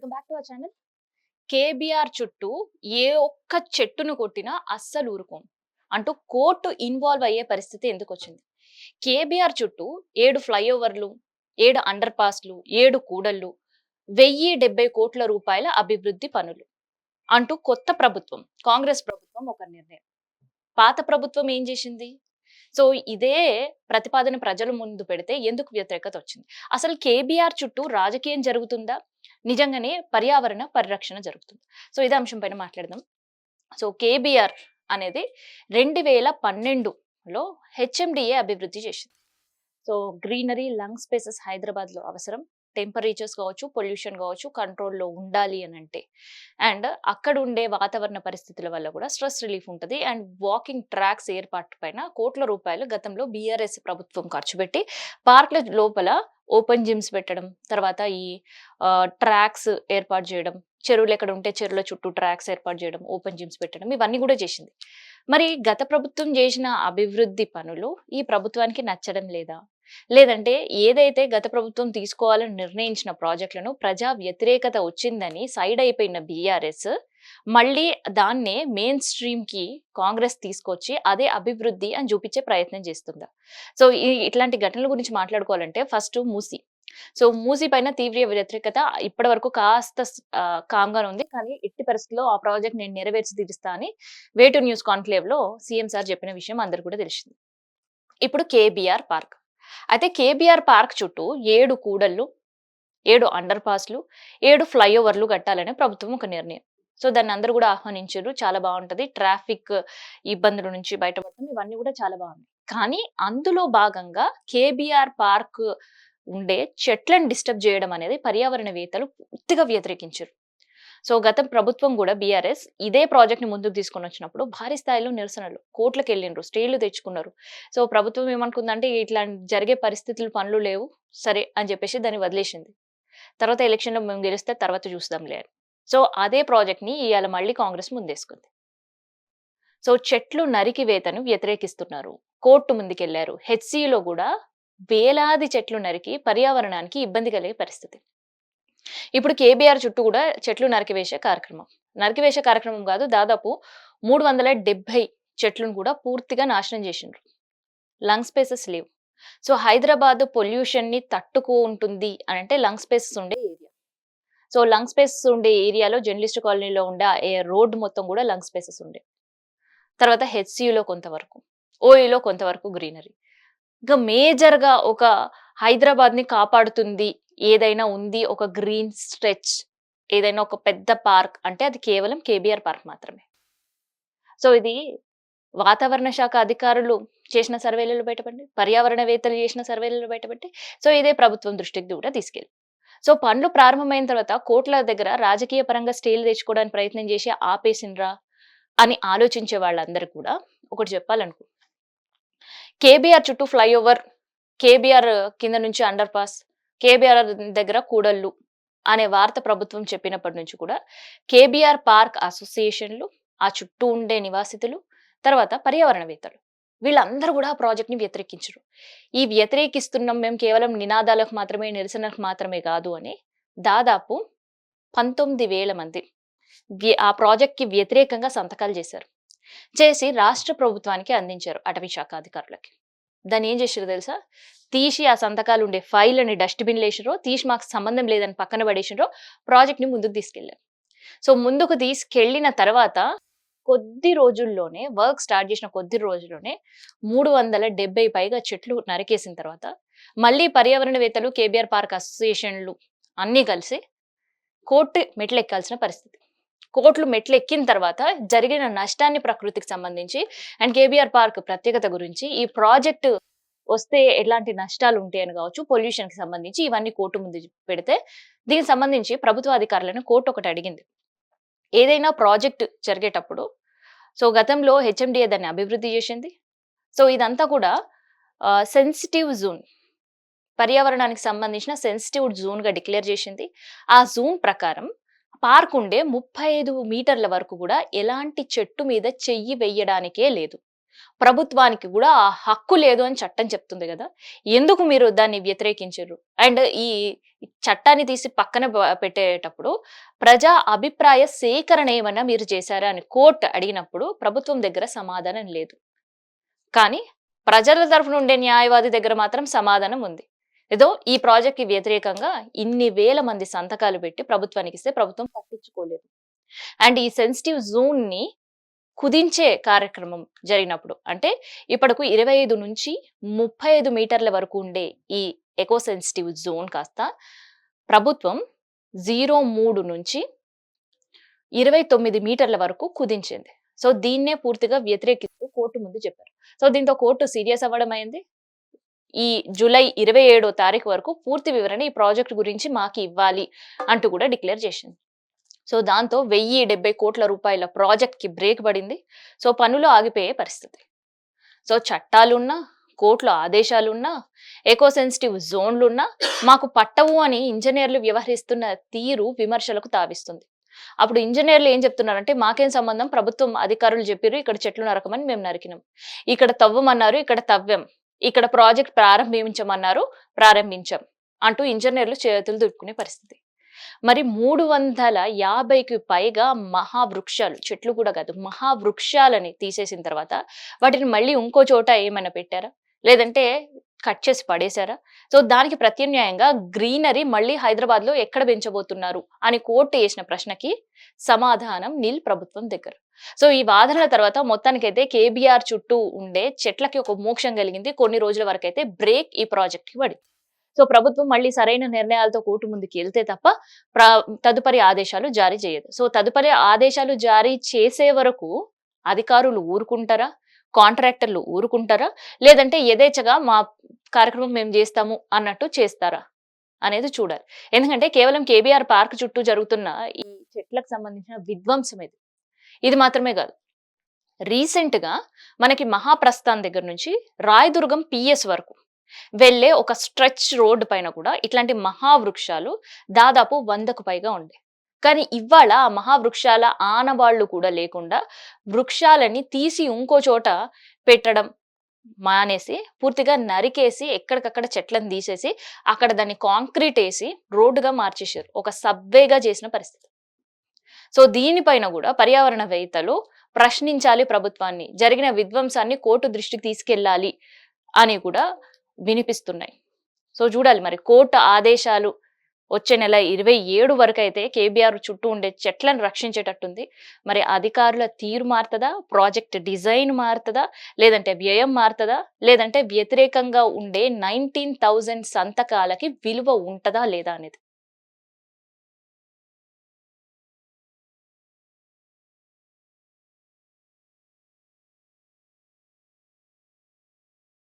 Welcome back to our channel. KBR చుట్టూ ఏ ఒక్క చెట్టును కొట్టినా అస్సలు ఊరుకోం అంటూ కోర్టు ఇన్వాల్వ్ అయ్యే పరిస్థితి ఎందుకు వచ్చింది? కేబీఆర్ చుట్టూ 7 ఫ్లైఓవర్లు, 7 అండర్ పాస్లు, 7 కూడళ్లు, 1070 కోట్ల రూపాయల అభివృద్ధి పనులు అంటూ కొత్త ప్రభుత్వం, కాంగ్రెస్ ప్రభుత్వం ఒక నిర్ణయం. పాత ప్రభుత్వం ఏం చేసింది? సో ఇదే ప్రతిపాదన ప్రజల ముందు పెడితే ఎందుకు వ్యతిరేకత వచ్చింది? అసలు కేబీఆర్ చుట్టూ రాజకీయం జరుగుతుందా? నిజంగానే పర్యావరణ పరిరక్షణ జరుగుతుంది? సో ఇదే అంశం పైన మాట్లాడదాం. సో కేబీఆర్ అనేది 2012లో హెచ్ఎండిఏ అభివృద్ధి చేసింది. సో గ్రీనరీ, లంగ్ స్పేసెస్ హైదరాబాద్లో అవసరం. టెంపరేచర్స్ కావచ్చు, పొల్యూషన్ కావచ్చు కంట్రోల్లో ఉండాలి అని అంటే, అండ్ అక్కడ ఉండే వాతావరణ పరిస్థితుల వల్ల కూడా స్ట్రెస్ రిలీఫ్ ఉంటుంది. అండ్ వాకింగ్ ట్రాక్స్ ఏర్పాటు పైన కోట్ల రూపాయలు గతంలో బీఆర్ఎస్ ప్రభుత్వం ఖర్చు పెట్టి పార్క్ల లోపల ఓపెన్ జిమ్స్ పెట్టడం, తర్వాత ఈ ట్రాక్స్ ఏర్పాటు చేయడం, చెరువులు ఎక్కడ ఉంటే చెరువుల చుట్టూ ట్రాక్స్ ఏర్పాటు చేయడం, ఓపెన్ జిమ్స్ పెట్టడం, ఇవన్నీ కూడా చేసింది. మరి గత ప్రభుత్వం చేసిన అభివృద్ధి పనులు ఈ ప్రభుత్వానికి నచ్చడం లేదా? లేదంటే ఏదైతే గత ప్రభుత్వం తీసుకోవాలని నిర్ణయించిన ప్రాజెక్టులను ప్రజా వ్యతిరేకత వచ్చిందని సైడ్ అయిపోయిన బీఆర్ఎస్ మళ్ళీ దాన్నే మెయిన్ స్ట్రీమ్ కి కాంగ్రెస్ తీసుకొచ్చి అదే అభివృద్ధి అని చూపించే ప్రయత్నం చేస్తుందా? సో ఇట్లాంటి ఘటనల గురించి మాట్లాడుకోవాలంటే ఫస్ట్ మూసీ. సో మూసీ పైన తీవ్ర వ్యతిరేకత ఇప్పటి వరకు కాస్త కామ్గా ఉంది. కానీ ఎట్టి పరిస్థితుల్లో ఆ ప్రాజెక్ట్ నేను నెరవేర్చి తీరుస్తా అని వేటు న్యూస్ కాన్క్లేవ్ లో సీఎం సార్ చెప్పిన విషయం అందరు కూడా తెలిసింది. ఇప్పుడు కేబీఆర్ పార్క్. అయితే కేబీఆర్ పార్క్ చుట్టూ 7 కూడళ్లు, 7 అండర్ పాస్లు, 7 ఫ్లైఓవర్లు కట్టాలనే ప్రభుత్వం ఒక నిర్ణయం. సో దాన్ని అందరూ కూడా ఆహ్వానించారు. చాలా బాగుంటది. ట్రాఫిక్ ఇబ్బందుల నుంచి బయటపడటం, ఇవన్నీ కూడా చాలా బాగుంది. కానీ అందులో భాగంగా కేబీఆర్ పార్క్ ఉండే చెట్లను డిస్టర్బ్ చేయడం అనేది పర్యావరణవేత్తలు పూర్తిగా వ్యతిరేకించారు. సో గత ప్రభుత్వం కూడా బీఆర్ఎస్ ఇదే ప్రాజెక్ట్ ని ముందుకు తీసుకొని వచ్చినప్పుడు భారీ స్థాయిలో నిరసనలు, కోర్టులకు వెళ్ళిండ్రు, స్టేలు తెచ్చుకున్నారు. సో ప్రభుత్వం ఏమనుకుందంటే ఇట్లా జరిగే పరిస్థితులు, పనులు లేవు సరే అని చెప్పేసి దాన్ని వదిలేసింది. తర్వాత ఎలక్షన్ లో మేము గెలిస్తే తర్వాత చూస్తాంలే అని. సో అదే ప్రాజెక్ట్ ని ఇవాళ మళ్ళీ కాంగ్రెస్ ముందేసుకుంది. సో చెట్లు నరికివేతను వ్యతిరేకిస్తున్నారు, కోర్టు ముందుకెళ్లారు. హెచ్సిలో కూడా వేలాది చెట్లు నరికి పర్యావరణానికి ఇబ్బంది కలిగే పరిస్థితి. ఇప్పుడు కేబీఆర్ చుట్టూ కూడా చెట్లు నరికివేసే కార్యక్రమం కాదు, దాదాపు 370 చెట్లను కూడా పూర్తిగా నాశనం చేసిండ్రు. లంగ్ స్పేసెస్ లేవు. సో హైదరాబాద్ పొల్యూషన్ ని తట్టుకుంటుంది అని అంటే లంగ్ స్పేసెస్ ఉండే ఏరియా. సో లంగ్ స్పేసెస్ ఉండే ఏరియాలో జర్నలిస్ట్ కాలనీలో ఉండే రోడ్డు మొత్తం కూడా లంగ్ స్పేసెస్ ఉండే. తర్వాత హెచ్సియులో కొంతవరకు, ఓఈలో కొంతవరకు గ్రీనరీ. ఇంకా మేజర్ గా ఒక హైదరాబాద్ ని కాపాడుతుంది ఏదైనా ఉంది, ఒక గ్రీన్ స్ట్రెచ్, ఏదైనా ఒక పెద్ద పార్క్ అంటే అది కేవలం కేబీఆర్ పార్క్ మాత్రమే. సో ఇది వాతావరణ శాఖ అధికారులు చేసిన సర్వేలలో బయటపడి, పర్యావరణవేత్తలు చేసిన సర్వేలలో బయటపడి, సో ఇదే ప్రభుత్వం దృష్టికి కూడా తీసుకెళ్ళి. సో పనులు ప్రారంభమైన తర్వాత కోట్ల దగ్గర రాజకీయ పరంగా స్టేలు తెచ్చుకోవడానికి ప్రయత్నం చేసి ఆపేసిండ్రా అని ఆలోచించే వాళ్ళందరూ కూడా ఒకటి చెప్పాలనుకో, కేబీఆర్ చుట్టూ ఫ్లైఓవర్, కేబీఆర్ కింద నుంచి అండర్ పాస్, కేబీఆర్ దగ్గర కూడళ్లు అనే వార్త ప్రభుత్వం చెప్పినప్పటి నుంచి కూడా కేబీఆర్ పార్క్ అసోసియేషన్లు, ఆ చుట్టూ ఉండే నివాసితులు, తర్వాత పర్యావరణవేత్తలు వీళ్ళందరూ కూడా ఆ ప్రాజెక్ట్ ని వ్యతిరేకించరు. ఈ వ్యతిరేకిస్తున్నాం మేము కేవలం నినాదాలకు మాత్రమే, నిరసనలకు మాత్రమే కాదు అని దాదాపు 19,000 మంది ఆ ప్రాజెక్ట్ కి వ్యతిరేకంగా సంతకాలు చేశారు. చేసి రాష్ట్ర ప్రభుత్వానికి అందించారు, అటవీ శాఖ అధికారులకి. దాన్ని ఏం చేసారో తెలుసా? తీసి ఆ సంతకాలు ఉండే ఫైల్ అని డస్ట్బిన్ లేసిరో, తీసి మాకు సంబంధం లేదని పక్కన పడేసిరో, ప్రాజెక్ట్ ని ముందుకు తీసుకెళ్లారు. సో ముందుకు తీసుకెళ్లిన తర్వాత కొద్ది రోజుల్లోనే, వర్క్ స్టార్ట్ చేసిన కొద్ది రోజుల్లోనే 370 పైగా చెట్లు నరికేసిన తర్వాత మళ్ళీ పర్యావరణవేత్తలు, కేబీఆర్ పార్క్ అసోసియేషన్లు అన్ని కలిసి కోర్టు మెట్లెక్కాల్సిన పరిస్థితి. కోర్టులు మెట్లు ఎక్కిన తర్వాత జరిగిన నష్టాన్ని, ప్రకృతికి సంబంధించి అండ్ కేబీఆర్ పార్క్ ప్రత్యేకత గురించి, ఈ ప్రాజెక్టు వస్తే ఎలాంటి నష్టాలు ఉంటాయని కావచ్చు, పొల్యూషన్ కి సంబంధించి ఇవన్నీ కోర్టు ముందు పెడితే, దీనికి సంబంధించి ప్రభుత్వ అధికారులను కోర్టు ఒకటి అడిగింది. ఏదైనా ప్రాజెక్ట్ జరిగేటప్పుడు, సో గతంలో హెచ్ఎండిఏ దాన్ని అభివృద్ధి చేసింది. సో ఇదంతా కూడా సెన్సిటివ్ జోన్, పర్యావరణానికి సంబంధించిన సెన్సిటివ్ జోన్ గా డిక్లేర్ చేసింది. ఆ జోన్ ప్రకారం పార్క్ ఉండే 35 మీటర్ల వరకు కూడా ఎలాంటి చెట్టు మీద చెయ్యి వెయ్యడానికే లేదు. ప్రభుత్వానికి కూడా ఆ హక్కు లేదు అని చట్టం చెప్తుంది కదా! ఎందుకు మీరు దాన్ని వ్యతిరేకించిర్రు? అండ్ ఈ చట్టాన్ని తీసి పక్కన పెట్టేటప్పుడు ప్రజా అభిప్రాయ సేకరణ ఏమన్నా మీరు చేశారా అని కోర్ట్ అడిగినప్పుడు ప్రభుత్వం దగ్గర సమాధానం లేదు. కానీ ప్రజల తరఫున ఉండే న్యాయవాది దగ్గర మాత్రం సమాధానం ఉంది. ఏదో ఈ ప్రాజెక్ట్‌కి వ్యతిరేకంగా ఇన్ని వేల మంది సంతకాలు పెట్టి ప్రభుత్వానికి ఇస్తే ప్రభుత్వం పట్టించుకోలేదు. అండ్ ఈ సెన్సిటివ్ జోన్‌ని కుదించే కార్యక్రమం జరిగినప్పుడు అంటే ఇప్పటికు 25-35 మీటర్ల వరకు ఉండే ఈ ఎకో సెన్సిటివ్ జోన్ కాస్త ప్రభుత్వం 03 నుంచి 29 మీటర్ల వరకు కుదించింది. సో దీన్నే పూర్తిగా వ్యతిరేకిస్తూ కోర్టు ముందు చెప్పారు. సో దీంతో కోర్టు సీరియస్ అవ్వడం అయింది. ఈ జూలై 27వ తారీఖు వరకు పూర్తి వివరణ ఈ ప్రాజెక్ట్ గురించి మాకు ఇవ్వాలి అంటూ కూడా డిక్లేర్ చేసింది. సో దాంతో 1070 కోట్ల రూపాయల ప్రాజెక్ట్‌కి బ్రేక్ పడింది. సో పనులు ఆగిపోయే పరిస్థితి. సో చట్టాలున్నా, కోర్టులో ఆదేశాలున్నా, ఎకో సెన్సిటివ్ జోన్‌లున్నా మాకు పట్టవు అని ఇంజినీర్లు వ్యవహరిస్తున్న తీరు విమర్శలకు తావిస్తుంది. అప్పుడు ఇంజినీర్లు ఏం చెప్తున్నారంటే మాకేం సంబంధం, ప్రభుత్వం అధికారులు చెప్పిర్రు ఇక్కడ చెట్లు నరకమని మేము నరికినాం. ఇక్కడ తవ్వమన్నారు ఇక్కడ తవ్వాం. ఇక్కడ ప్రాజెక్ట్ ప్రారంభించమన్నారు ప్రారంభించాం అంటూ ఇంజినీర్లు చేతులు దులుపుకునే పరిస్థితి. మరి 350కి పైగా మహావృక్షాలు, చెట్లు కూడా కాదు మహావృక్షాలని తీసేసిన తర్వాత వాటిని మళ్ళీ ఇంకో చోట ఏమైనా పెట్టారా? లేదంటే కట్ చేసి పడేశారా? సో దానికి ప్రత్యామ్నాయంగా గ్రీనరీ మళ్ళీ హైదరాబాద్‌లో ఎక్కడ పెంచబోతున్నారు అని కోర్టు ఏసిన ప్రశ్నకి సమాధానం నిల్ ప్రభుత్వం దగ్గర. సో ఈ వాదనల తర్వాత మొత్తానికైతే కేబీఆర్ చుట్టూ ఉండే చెట్లకి ఒక మోక్షం కలిగింది. కొన్ని రోజుల వరకైతే బ్రేక్ ఈ ప్రాజెక్ట్‌కి పడింది. సో ప్రభుత్వం మళ్ళీ సరైన నిర్ణయాలతో కోర్టు ముందుకు వెళ్తే తప్ప తదుపరి ఆదేశాలు జారీ చేయదు. సో తదుపరి ఆదేశాలు జారీ చేసే వరకు అధికారులు ఊరుకుంటారా? కాంట్రాక్టర్లు ఊరుకుంటారా? లేదంటే యథేచ్ఛగా మా కార్యక్రమం మేము చేస్తాము అన్నట్టు చేస్తారా? అనేది చూడాలి. ఎందుకంటే కేవలం కేబీఆర్ పార్క్ చుట్టూ జరుగుతున్న ఈ చెట్లకు సంబంధించిన విధ్వంసం ఇది. ఇది మాత్రమే కాదు. రీసెంట్‌గా మనకి మహాప్రస్థాన్ దగ్గర నుంచి రాయదుర్గం పిఎస్ వరకు వెళ్ళే ఒక స్ట్రెచ్ రోడ్ పైన కూడా ఇట్లాంటి మహావృక్షాలు దాదాపు 100కు పైగా ఉండే. కానీ ఇవాళ ఆ మహావృక్షాల ఆనవాళ్లు కూడా లేకుండా వృక్షాలని తీసి ఇంకో చోట పెట్టడం మానేసి పూర్తిగా నరికేసి ఎక్కడికక్కడ చెట్లను తీసేసి అక్కడ దాన్ని కాంక్రీట్ వేసి రోడ్డుగా మార్చేసారు. ఒక సబ్వేగా చేసిన పరిస్థితి. సో దీనిపైన కూడా పర్యావరణవేత్తలు ప్రశ్నించాలి ప్రభుత్వాన్ని, జరిగిన విధ్వంసాన్ని కోర్టు దృష్టికి తీసుకెళ్లాలి అని కూడా వినిపిస్తున్నాయి. సో చూడాలి మరి కోర్టు ఆదేశాలు వచ్చే నెల 27 వరకు అయితే కేబీఆర్ చుట్టూ ఉండే చెట్లను రక్షించేటట్టుంది. మరి అధికారుల తీరు మారుతుందా? ప్రాజెక్ట్ డిజైన్ మారుతుందా? లేదంటే వ్యయం మారుతుందా? లేదంటే వ్యతిరేకంగా ఉండే 19,000 సంతకాలకి విలువ ఉంటుందా లేదా అనేది